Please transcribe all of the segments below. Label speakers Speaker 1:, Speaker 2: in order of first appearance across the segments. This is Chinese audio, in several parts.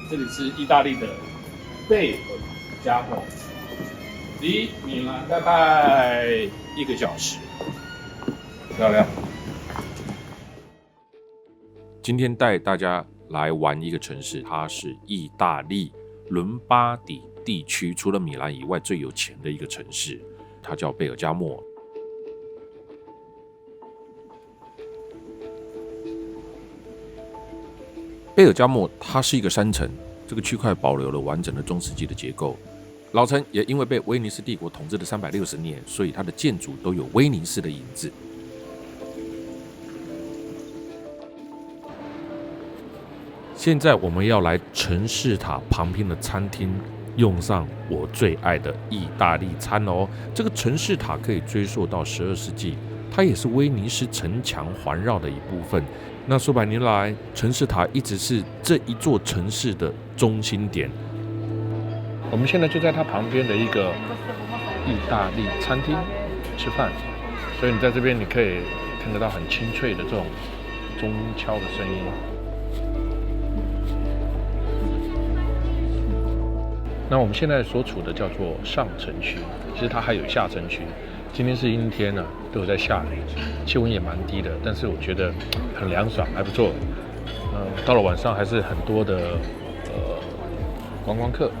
Speaker 1: 这里是意大利的贝尔加莫，离米兰大概1个小时，漂亮。
Speaker 2: 今天带大家来玩一个城市，它是意大利伦巴底地区除了米兰以外最有钱的一个城市，它叫贝尔加莫。贝尔加莫它是一个山城，这个区块保留了完整的中世纪的结构。老城也因为被威尼斯帝国统治了360年，所以它的建筑都有威尼斯的影子。现在我们要来城市塔旁边的餐厅，用上我最爱的意大利餐哦。这个城市塔可以追溯到12世纪，它也是威尼斯城墙环绕的一部分。那数百年来，城市塔一直是这一座城市的中心点。我们现在就在它旁边的一个意大利餐厅吃饭，所以你在这边你可以听得到很清脆的这种钟敲的声音。那我们现在所处的叫做上城区，其实它还有下城区。今天是阴天啊，都有在下雨，气温也蛮低的，但是我觉得很凉爽，还不错。到了晚上还是很多的观光客，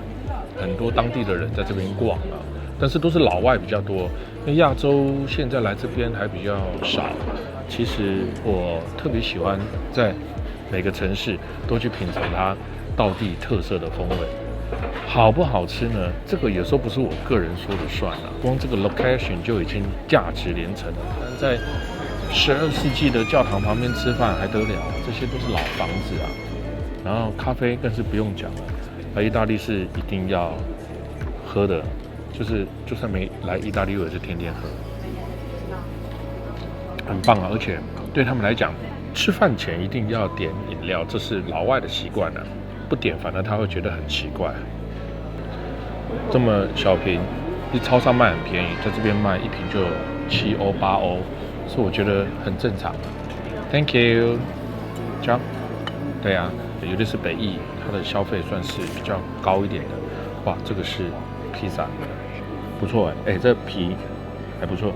Speaker 2: 很多当地的人在这边逛啊，但是都是老外比较多，因为亚洲现在来这边还比较少。其实我特别喜欢在每个城市都去品尝它道地特色的风味。好不好吃呢？这个有时候不是我个人说了算了，光这个 location 就已经价值连城了。但在12世纪的教堂旁边吃饭还得了？这些都是老房子啊。然后咖啡更是不用讲了，意大利是一定要喝的，就算没来意大利，我也是天天喝，很棒啊！而且对他们来讲，吃饭前一定要点饮料，这是老外的习惯啊。不点，反正他会觉得很奇怪。这么小瓶，超商卖很便宜，在这边卖一瓶就7欧8欧，所以我觉得很正常。Thank you， 这样，对啊，尤其是北意，它的消费算是比较高一点的。哇，这个是披萨，不错哎，这皮还不错。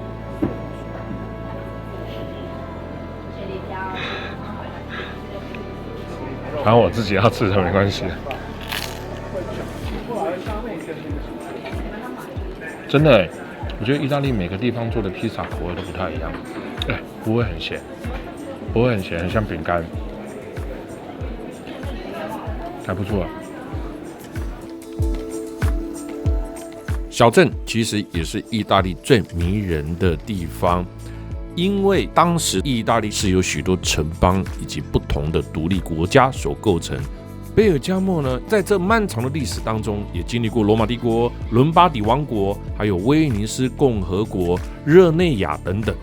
Speaker 2: 反正我自己要吃的没关系。真的哎，我觉得意大利每个地方做的披萨口味都不太一样，不会很咸，不会很咸，很像饼干，还不错啊。小镇其实也是意大利最迷人的地方。因为当时意大利是由许多城邦以及不同的独立国家所构成。贝尔加莫呢，在这漫长的历史当中，也经历过罗马帝国、伦巴底王国，还有威尼斯共和国、热内亚等等。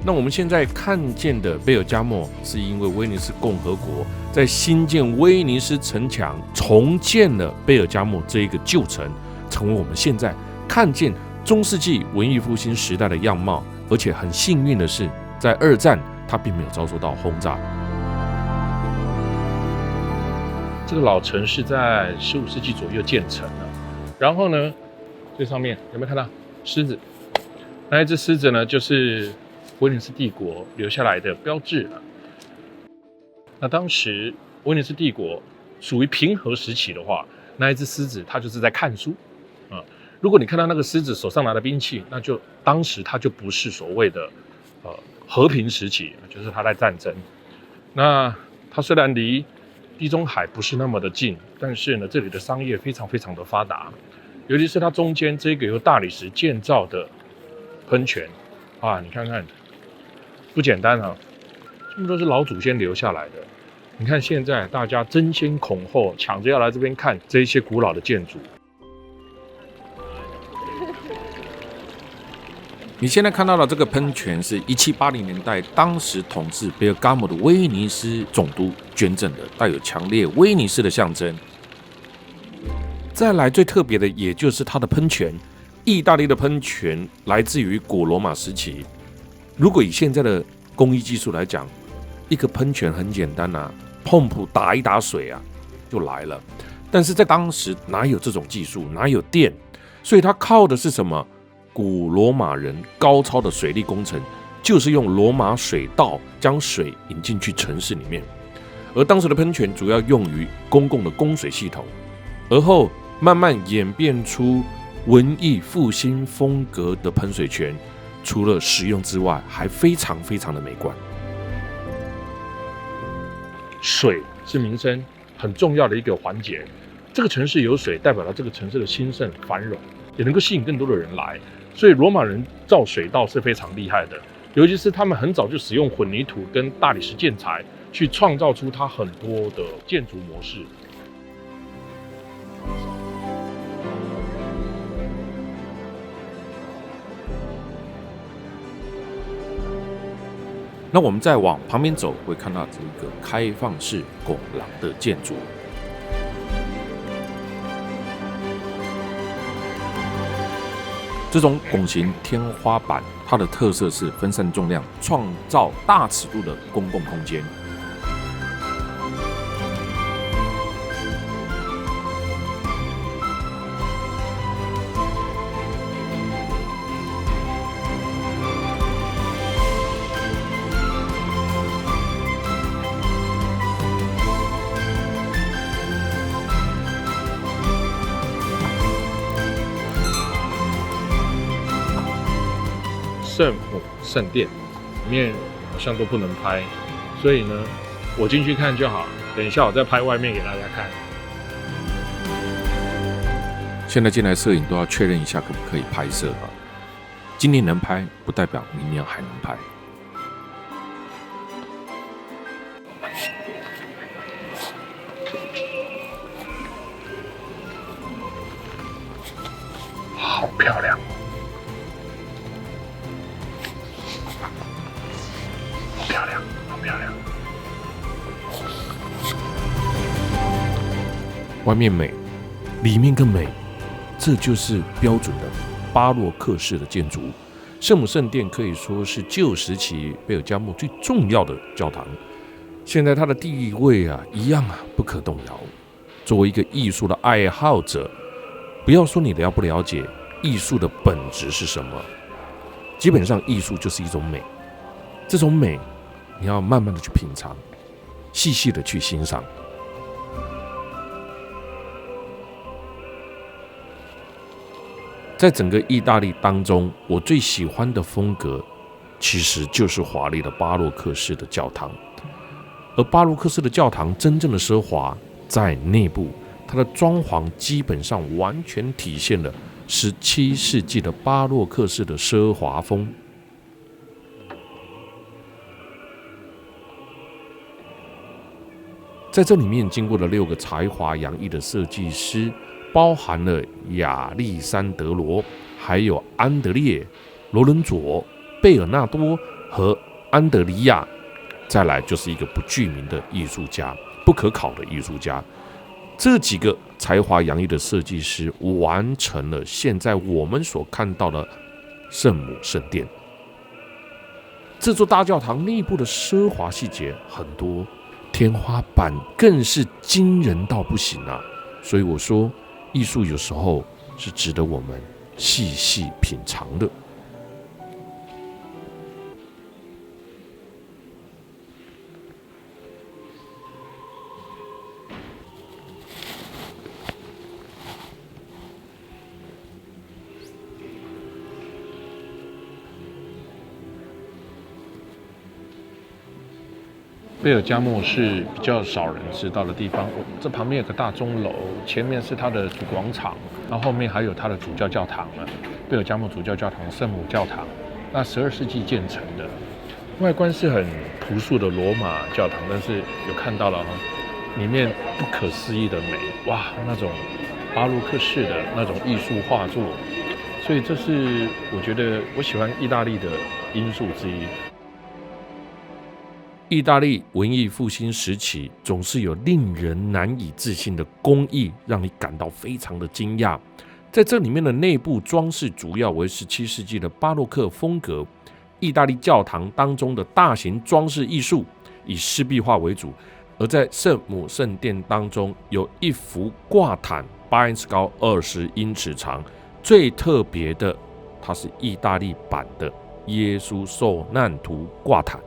Speaker 2: 那我们现在看见的贝尔加莫，是因为威尼斯共和国在新建威尼斯城墙，重建了贝尔加莫这一个旧城，成为我们现在看见中世纪文艺复兴时代的样貌。而且很幸运的是，在2战它并没有遭受到轰炸。这个老城是在15世纪左右建成的。然后呢，最上面有没有看到狮子？那一只狮子呢，就是威尼斯帝国留下来的标志了。那当时威尼斯帝国属于平和时期的话，那一只狮子它就是在看书啊。如果你看到那个狮子手上拿的兵器，那就当时它就不是所谓的和平时期，就是它在战争。那它虽然离地中海不是那么的近，但是呢，这里的商业非常非常的发达，尤其是它中间这个由大理石建造的喷泉啊，你看看不简单啊，这么都是老祖先留下来的。你看现在大家争先恐后，抢着要来这边看这一些古老的建筑。你现在看到的这个喷泉是1780年代当时统治贝尔加莫的威尼斯总督捐赠的，带有强烈威尼斯的象征。再来最特别的，也就是它的喷泉。意大利的喷泉来自于古罗马时期。如果以现在的工艺技术来讲，一个喷泉很简单啊，碰打一打水啊就来了。
Speaker 3: 但是在当时哪有这种技术，哪有电，所以他靠的是什么？古罗马人高超的水利工程，就是用罗马水道将水引进去城市里面。而当时的喷泉主要用于公共的供水系统，而后慢慢演变出文艺复兴风格的喷水泉，除了实用之外，还非常非常的美观。
Speaker 2: 水是民生很重要的一个环节，这个城市有水，代表了这个城市的兴盛繁荣，也能够吸引更多的人来。所以罗马人造水道是非常厉害的，尤其是他们很早就使用混凝土跟大理石建材，去创造出它很多的建筑模式。
Speaker 3: 那我们再往旁边走，会看到这个开放式拱廊的建筑。这种拱形天花板，它的特色是分散重量，创造大尺度的公共空间。
Speaker 2: 圣母圣殿里面好像都不能拍，所以呢，我进去看就好，等一下我再拍外面给大家看。
Speaker 3: 现在进来摄影都要确认一下可不可以拍摄啊？今年能拍，不代表明年还能拍。
Speaker 2: 好漂亮！
Speaker 3: 外面美，里面更美，这就是标准的巴洛克式的建筑。圣母圣殿可以说是旧时期贝尔加莫最重要的教堂，现在它的地位一样不可动摇。作为一个艺术的爱好者，不要说你了不了解艺术的本质是什么，基本上艺术就是一种美，这种美你要慢慢的去品尝，细细的去欣赏。在整个意大利当中，我最喜欢的风格其实就是华丽的巴洛克式的教堂。而巴洛克式的教堂真正的奢华在内部，它的装潢基本上完全体现了17世纪的巴洛克式的奢华风。在这里面经过了6个才华洋溢的设计师，包含了亚历山德罗，还有安德烈、罗伦佐、贝尔纳多和安德里亚，再来就是一个不具名的艺术家，不可考的艺术家。这几个才华洋溢的设计师完成了现在我们所看到的圣母圣殿。这座大教堂内部的奢华细节很多，天花板更是惊人到不行啊！所以我说，艺术有时候是值得我们细细品尝的。
Speaker 2: 贝尔加莫是比较少人知道的地方。这旁边有个大钟楼，前面是它的主广场，然后后面还有它的主教教堂了，贝尔加莫主教教堂、圣母教堂。那12世纪建成的，外观是很朴素的罗马教堂，但是有看到了里面不可思议的美，哇，那种巴洛克式的那种艺术画作，所以这是我觉得我喜欢意大利的因素之一。
Speaker 3: 意大利文艺复兴时期总是有令人难以置信的工艺，让你感到非常的惊讶。在这里面的内部装饰主要为17世纪的巴洛克风格，意大利教堂当中的大型装饰艺术以湿壁画为主，而在圣母圣殿当中，有一幅挂毯，8英尺高，20英尺长。最特别的，它是意大利版的耶稣受难图挂毯。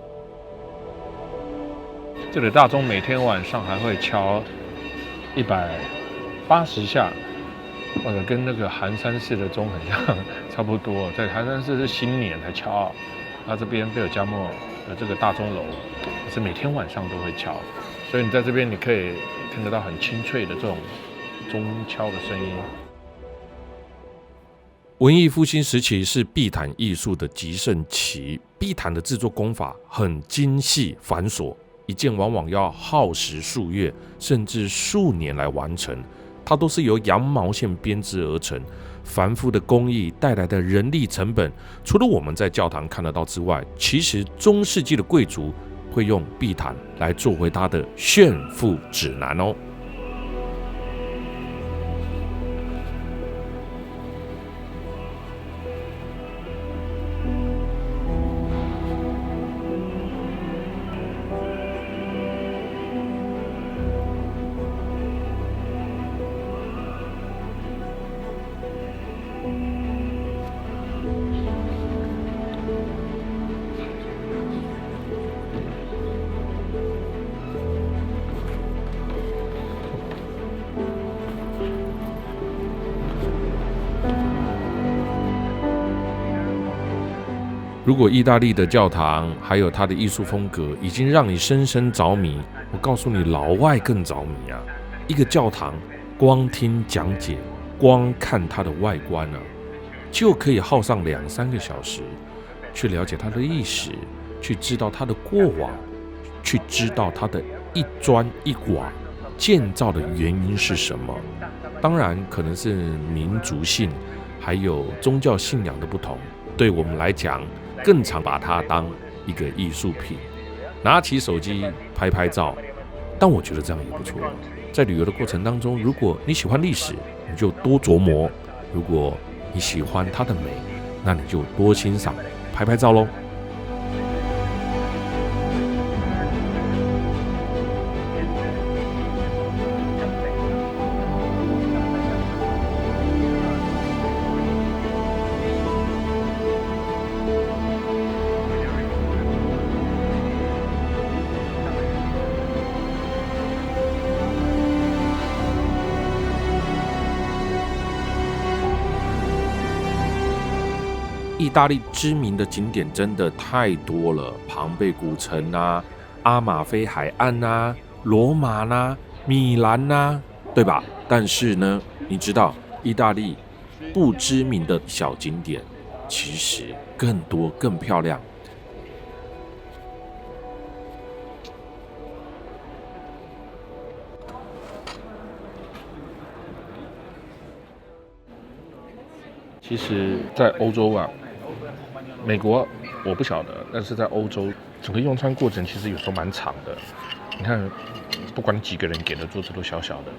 Speaker 2: 这里大钟每天晚上还会敲180下，或者跟那个寒山寺的钟很像，差不多。在寒山寺是新年才敲，那这边贝尔加莫的这个大钟楼是每天晚上都会敲，所以你在这边你可以听得到很清脆的这种钟敲的声音。
Speaker 3: 文艺复兴时期是壁毯艺术的极盛期，壁毯的制作工法很精细繁琐，一件往往要耗时数月甚至数年来完成。它都是由羊毛线编织而成，繁复的工艺带来的人力成本，除了我们在教堂看得到之外，其实中世纪的贵族会用壁毯来作为它的炫富指南哦。如果意大利的教堂还有它的艺术风格已经让你深深着迷，我告诉你，老外更着迷啊！一个教堂，光听讲解，光看它的外观啊，就可以耗上2-3个小时，去了解它的历史，去知道它的过往，去知道它的一砖一瓦建造的原因是什么。当然，可能是民族性还有宗教信仰的不同，对我们来讲，更常把它当一个艺术品，拿起手机拍拍照。但我觉得这样也不错。在旅游的过程当中，如果你喜欢历史，你就多琢磨；如果你喜欢它的美，那你就多欣赏，拍拍照咯。意大利知名的景点真的太多了，庞贝古城啊，阿马菲海岸啊，罗马啦，米兰啦，对吧？但是呢，你知道意大利不知名的小景点其实更多更漂亮。
Speaker 2: 其实，在欧洲啊，美国我不晓得，但是在欧洲，整个用餐过程其实有时候蛮长的。你看，不管几个人给的桌子都小小的，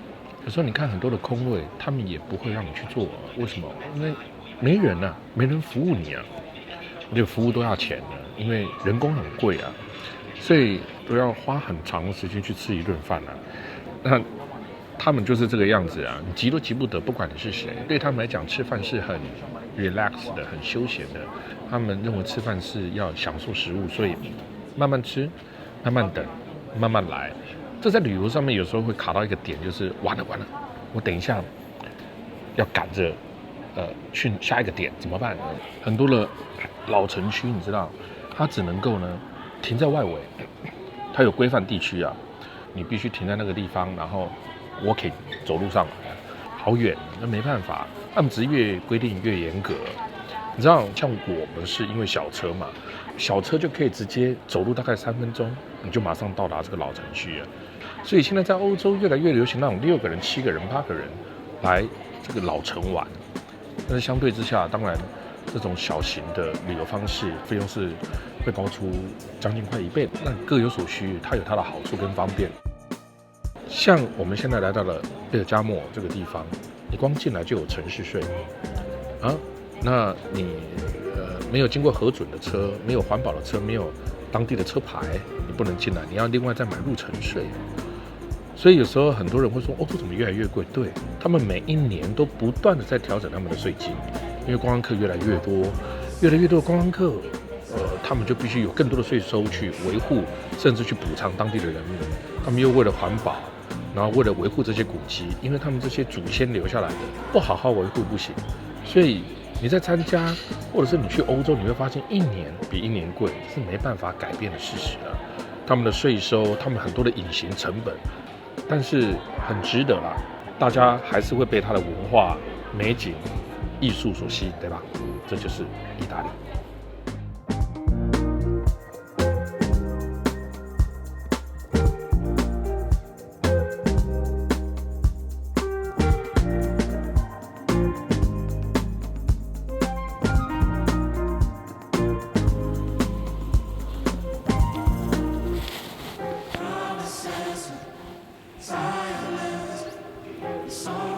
Speaker 2: 有时候你看很多的空位，他们也不会让你去坐，为什么？因为没人啊，没人服务你啊，而且服务都要钱的，因为人工很贵啊，所以都要花很长的时间去吃一顿饭啊。那他们就是这个样子啊，你急都急不得，不管你是谁，对他们来讲，吃饭是很 relax 的，很休闲的。他们认为吃饭是要享受食物，所以慢慢吃，慢慢等，慢慢来。这在旅游上面有时候会卡到一个点，就是完了，我等一下要赶着去下一个点怎么办？很多的老城区，你知道，它只能够呢停在外围，它有规范地区啊，你必须停在那个地方，然后walking 走路上来，好远，那没办法，他们只是越规定越严格。你知道，像我们是因为小车嘛，小车就可以直接走路大概3分钟，你就马上到达这个老城区了。所以现在在欧洲越来越流行那种6个人、7个人、8个人来这个老城玩。但是相对之下，当然这种小型的旅游方式费用是会高出将近快1倍。那各有所需，它有它的好处跟方便。像我们现在来到了贝尔加莫这个地方，你光进来就有城市税啊。那你没有经过核准的车，没有环保的车，没有当地的车牌，你不能进来，你要另外再买入城税。所以有时候很多人会说，欧洲怎么越来越贵？对，他们每一年都不断的在调整他们的税金，因为观光客越来越多，越来越多的观光客，他们就必须有更多的税收去维护，甚至去补偿当地的人民。他们又为了环保，然后为了维护这些古迹，因为他们这些祖先留下来的，不好好维护不行。所以你在参加，或者是你去欧洲，你会发现一年比一年贵，这是没办法改变的事实啊。他们的税收，他们很多的隐形成本，但是很值得啦，大家还是会被它的文化、美景、艺术所吸引，对吧？这就是意大利。
Speaker 4: Silence, so